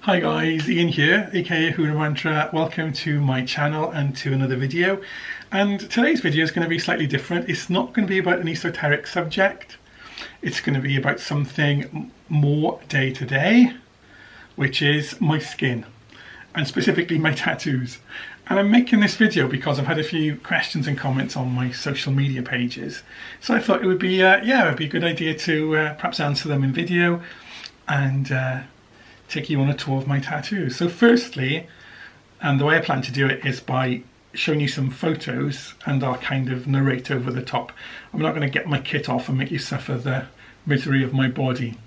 Hi guys, Ian here, aka Huna Mantra. Welcome to my channel and to another video. And today's video is going to be slightly different. It's not going to be about an esoteric subject. It's going to be about something more day to day, which is my skin, and specifically my tattoos. And I'm making this video because I've had a few questions and comments on my social media pages. So I thought it would be, it'd be a good idea to perhaps answer them in video and take you on a tour of my tattoos. So firstly, and the way I plan to do it is by showing you some photos and I'll kind of narrate over the top. I'm not going to get my kit off and make you suffer the misery of my body.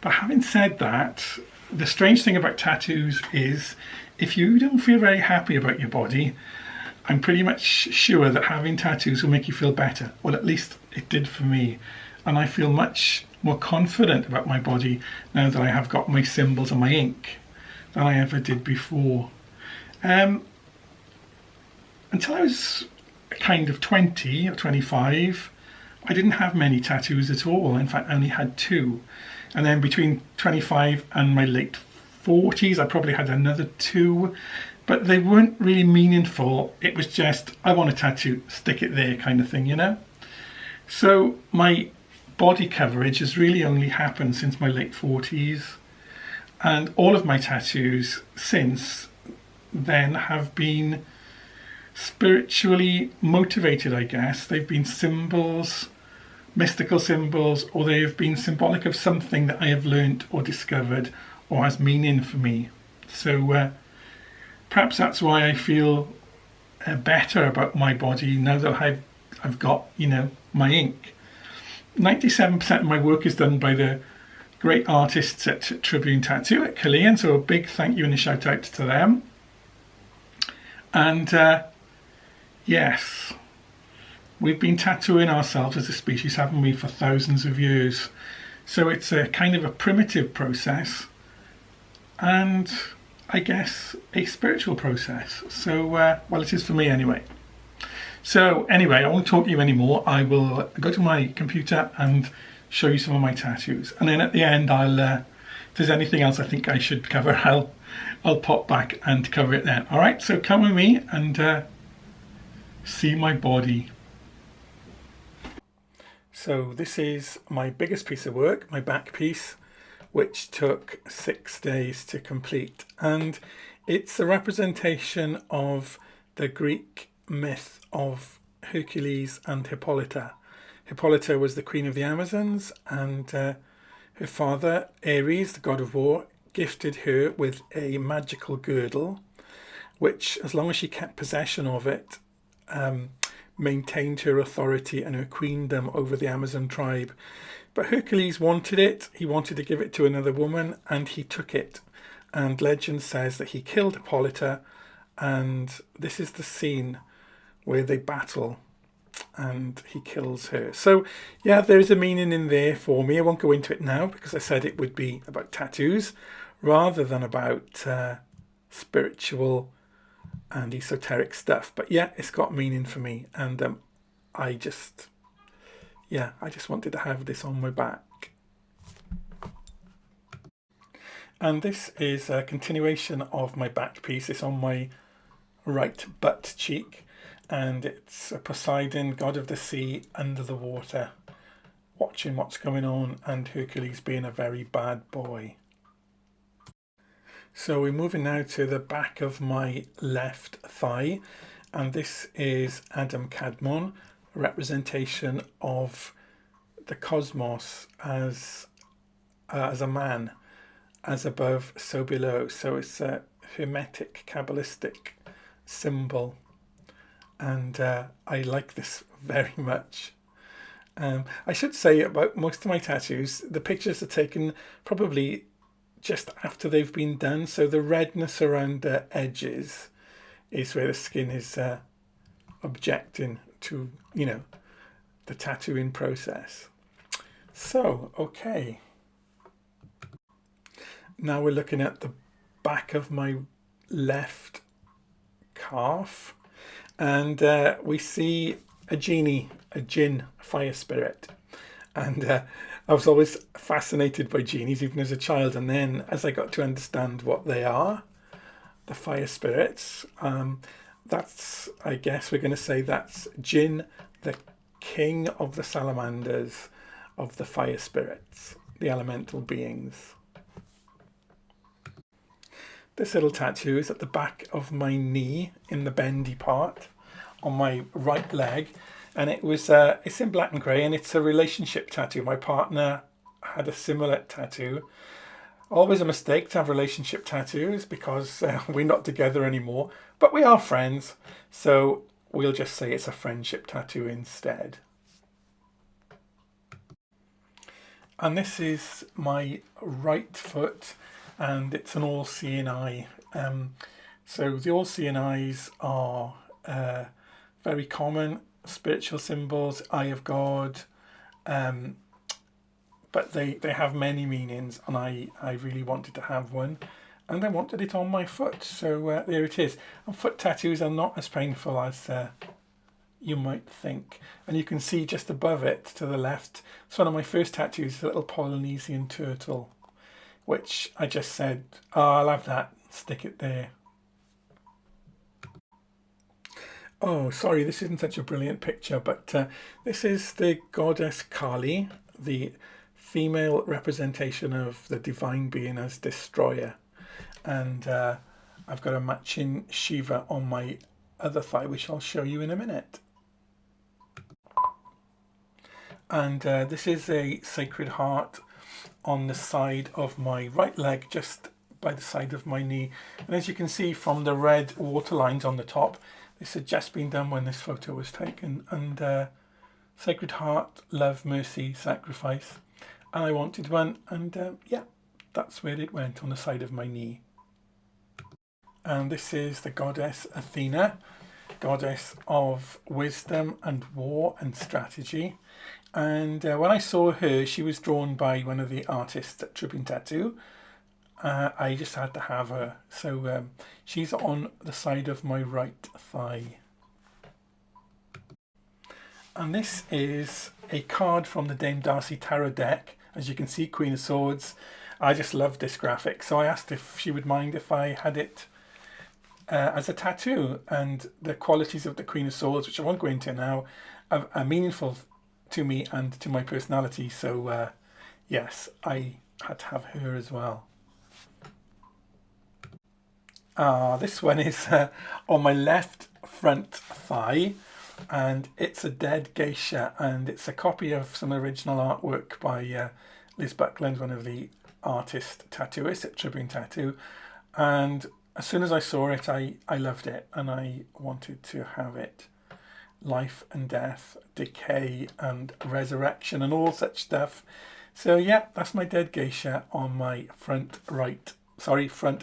But having said that, the strange thing about tattoos is if you don't feel very happy about your body, I'm pretty much sure that having tattoos will make you feel better. Well, at least it did for me. And I feel much more confident about my body now that I have got my symbols and my ink than I ever did before. Until I was kind of 20 or 25, I didn't have many tattoos at all. In fact, I only had two. And then between 25 and my late 40s, I probably had another two, but they weren't really meaningful. It was just, I want a tattoo, stick it there kind of thing, you know? So my body coverage has really only happened since my late 40s, and all of my tattoos since then have been spiritually motivated, I guess. They've been symbols, mystical symbols, or they have been symbolic of something that I have learned or discovered or has meaning for me. So perhaps that's why I feel better about my body now that I've got, you know, my ink. 97% of my work is done by the great artists at Tribune Tattoo at Killeen, so a big thank you and a shout out to them. And yes, we've been tattooing ourselves as a species, haven't we, for thousands of years. So it's a kind of a primitive process and I guess a spiritual process. So, well, it is for me anyway. So anyway, I won't talk to you anymore. I will go to my computer and show you some of my tattoos. And then at the end, if there's anything else I think I should cover, I'll pop back and cover it then. All right, so come with me and see my body. So this is my biggest piece of work, my back piece, which took 6 days to complete. And it's a representation of the Greek myth of Hercules and Hippolyta. Hippolyta was the queen of the Amazons, and her father, Ares, the god of war, gifted her with a magical girdle, which, as long as she kept possession of it, maintained her authority and her queendom over the Amazon tribe. But Hercules wanted it. He wanted to give it to another woman, and he took it. And legend says that he killed Hippolyta, and this is the scene where they battle and he kills her. So yeah, there's a meaning in there for me. I won't go into it now because I said it would be about tattoos rather than about spiritual and esoteric stuff. But yeah, it's got meaning for me, and I just wanted to have this on my back. And this is a continuation of my back piece. It's on my right butt cheek, and it's a Poseidon, god of the sea, under the water, watching what's going on, and Hercules being a very bad boy. So we're moving now to the back of my left thigh, and this is Adam Kadmon, a representation of the cosmos as a man, as above, so below. So it's a hermetic, Kabbalistic symbol. And I like this very much. I should say about most of my tattoos, the pictures are taken probably just after they've been done. So the redness around the edges is where the skin is objecting to, you know, the tattooing process. So, okay. Now we're looking at the back of my left calf. And we see a genie, a jinn, a fire spirit. And I was always fascinated by genies, even as a child, and then as I got to understand what they are, the fire spirits, that's, I guess we're going to say that's Jinn, the king of the salamanders, of the fire spirits, the elemental beings. This little tattoo is at the back of my knee in the bendy part on my right leg, and it's in black and grey, and it's a relationship tattoo. My partner had a similar tattoo. Always a mistake to have relationship tattoos because we're not together anymore, but we are friends, so we'll just say it's a friendship tattoo instead. And this is my right foot, and it's an all-seeing eye. So the all-seeing eyes are very common spiritual symbols, eye of God, but they have many meanings, and I really wanted to have one, and I wanted it on my foot, so there it is. And foot tattoos are not as painful as you might think, and you can see just above it to the left, it's one of my first tattoos, a little Polynesian turtle, which I just said, oh, I'll have that, stick it there. Oh, sorry, this isn't such a brilliant picture, but this is the goddess Kali, the female representation of the divine being as destroyer. And I've got a matching Shiva on my other thigh, which I'll show you in a minute. And this is a sacred heart on the side of my right leg, just by the side of my knee. And as you can see from the red water lines on the top, this had just been done when this photo was taken. And sacred heart, love, mercy, sacrifice. And I wanted one, and yeah, that's where it went, on the side of my knee. And this is the goddess Athena, goddess of wisdom and war and strategy. And when I saw her, she was drawn by one of the artists at Tripping Tattoo. I just had to have her. So she's on the side of my right thigh. And this is a card from the Dame Darcy Tarot deck. As you can see, Queen of Swords. I just love this graphic, so I asked if she would mind if I had it as a tattoo. And the qualities of the Queen of Swords, which I won't go into now, are meaningful to me and to my personality. So yes, I had to have her as well. This one is on my left front thigh, and it's a dead geisha, and it's a copy of some original artwork by Liz Buckland, one of the artist tattooists at Tripping Tattoo. And as soon as I saw it, I loved it, and I wanted to have it. Life and death, decay and resurrection and all such stuff. So yeah, that's my dead geisha on my front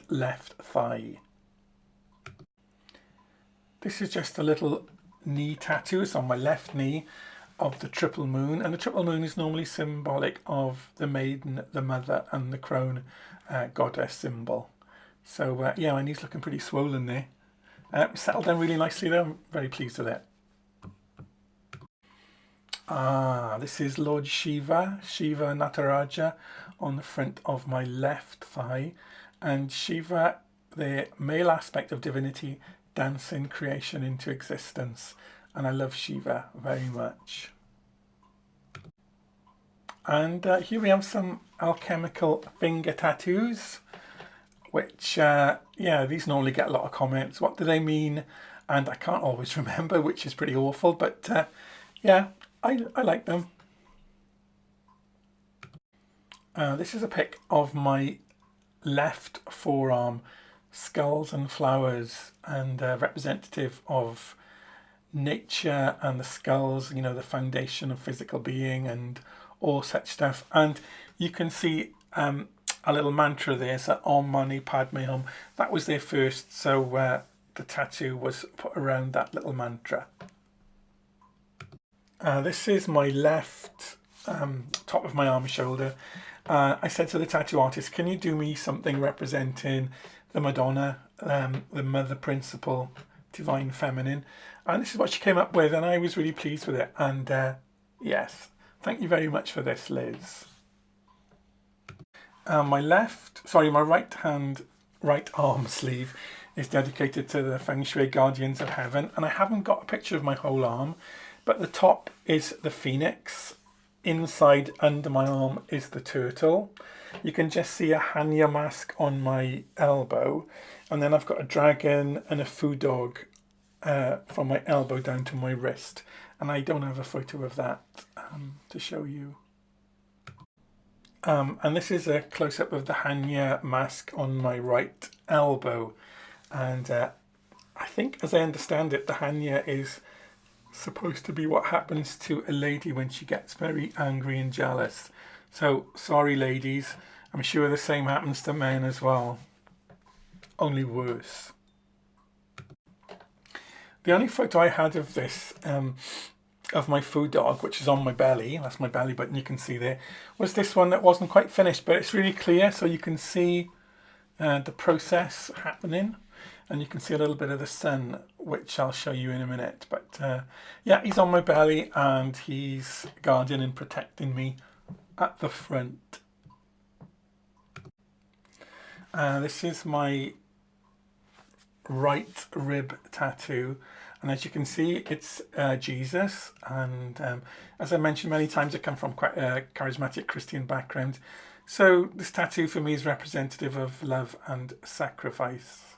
left thigh. This is just a little knee tattoo. It's on my left knee of the triple moon, and the triple moon is normally symbolic of the maiden, the mother, and the crone goddess symbol. So yeah, my knee's looking pretty swollen there. Settled down really nicely though. I'm very pleased with it. This is Lord Shiva, Shiva Nataraja, on the front of my left thigh, and Shiva, the male aspect of divinity, dancing creation into existence, and I love Shiva very much. And here we have some alchemical finger tattoos, which yeah, these normally get a lot of comments. What do they mean? And I can't always remember, which is pretty awful, but yeah, I like them. This is a pic of my left forearm, skulls and flowers, and representative of nature and the skulls, you know, the foundation of physical being and all such stuff. And you can see a little mantra there, so Om Mani Padme Hum. That was there first, so the tattoo was put around that little mantra. This is my left top of my arm and shoulder. I said to the tattoo artist, can you do me something representing the Madonna, the mother principle, divine feminine? And this is what she came up with, and I was really pleased with it. And yes, thank you very much for this, Liz. My right arm sleeve is dedicated to the Feng Shui Guardians of Heaven, and I haven't got a picture of my whole arm, but the top is the phoenix. Inside under my arm is the turtle. You can just see a Hanya mask on my elbow, and then I've got a dragon and a food dog from my elbow down to my wrist, and I don't have a photo of that to show you. And this is a close-up of the Hanya mask on my right elbow, and I think, as I understand it, the Hanya is supposed to be what happens to a lady when she gets very angry and jealous. So sorry ladies, I'm sure the same happens to men as well, only worse. The only photo I had of this of my food dog, which is on my belly, that's my belly button you can see there, was this one that wasn't quite finished, but it's really clear, so you can see the process happening, and you can see a little bit of the sun, which I'll show you in a minute. But yeah, he's on my belly and he's guarding and protecting me at the front. This is my right rib tattoo, and as you can see, it's Jesus, and as I mentioned many times, I come from quite a charismatic Christian background, so this tattoo for me is representative of love and sacrifice.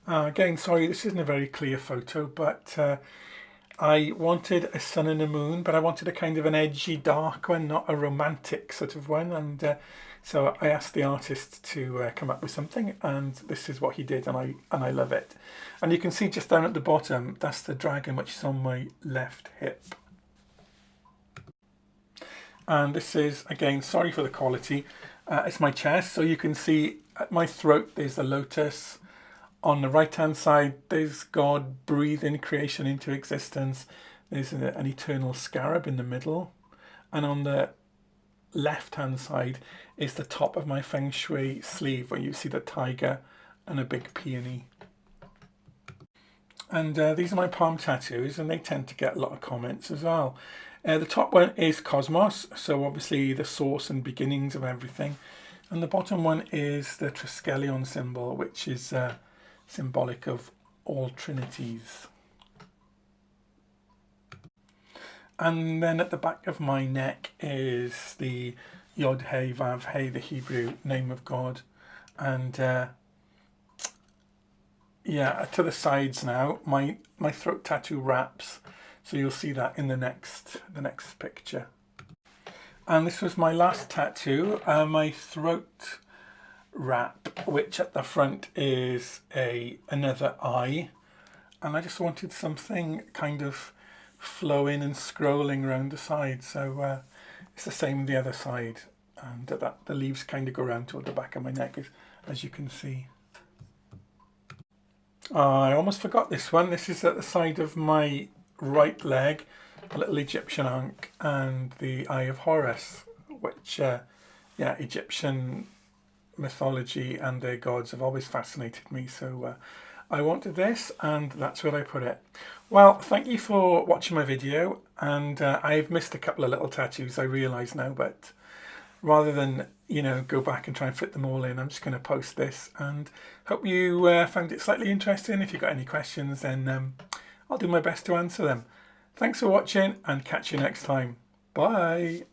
Again, sorry, this isn't a very clear photo, but I wanted a sun and a moon, but I wanted a kind of an edgy, dark one, not a romantic sort of one. And so I asked the artist to come up with something, and this is what he did, and I love it. And you can see just down at the bottom, that's the dragon, which is on my left hip. And this is, again, sorry for the quality, it's my chest, so you can see at my throat there's the lotus. On the right hand side there's God breathing creation into existence. There's an eternal scarab in the middle, and on the left hand side is the top of my Feng Shui sleeve, where you see the tiger and a big peony. And these are my palm tattoos, and they tend to get a lot of comments as well. The top one is Cosmos, so obviously the source and beginnings of everything, and the bottom one is the Triskelion symbol, which is symbolic of all trinities. And then at the back of my neck is the Yod Hey Vav Hey, the Hebrew name of God. And yeah, to the sides now, my throat tattoo wraps, so you'll see that in the next picture. And this was my last tattoo, my throat wrap, which at the front is another eye, and I just wanted something kind of flowing and scrolling around the side, so it's the same the other side, and the leaves kind of go around toward the back of my neck, as you can see. I almost forgot this one. This is at the side of my right leg, a little Egyptian ankh and the Eye of Horus, which yeah, Egyptian mythology and their gods have always fascinated me, so I wanted this, and that's where I put it. Well, thank you for watching my video, and I've missed a couple of little tattoos, I realise now, but rather than, you know, go back and try and fit them all in, I'm just going to post this, and hope you found it slightly interesting. If you've got any questions, then I'll do my best to answer them. Thanks for watching, and catch you next time. Bye!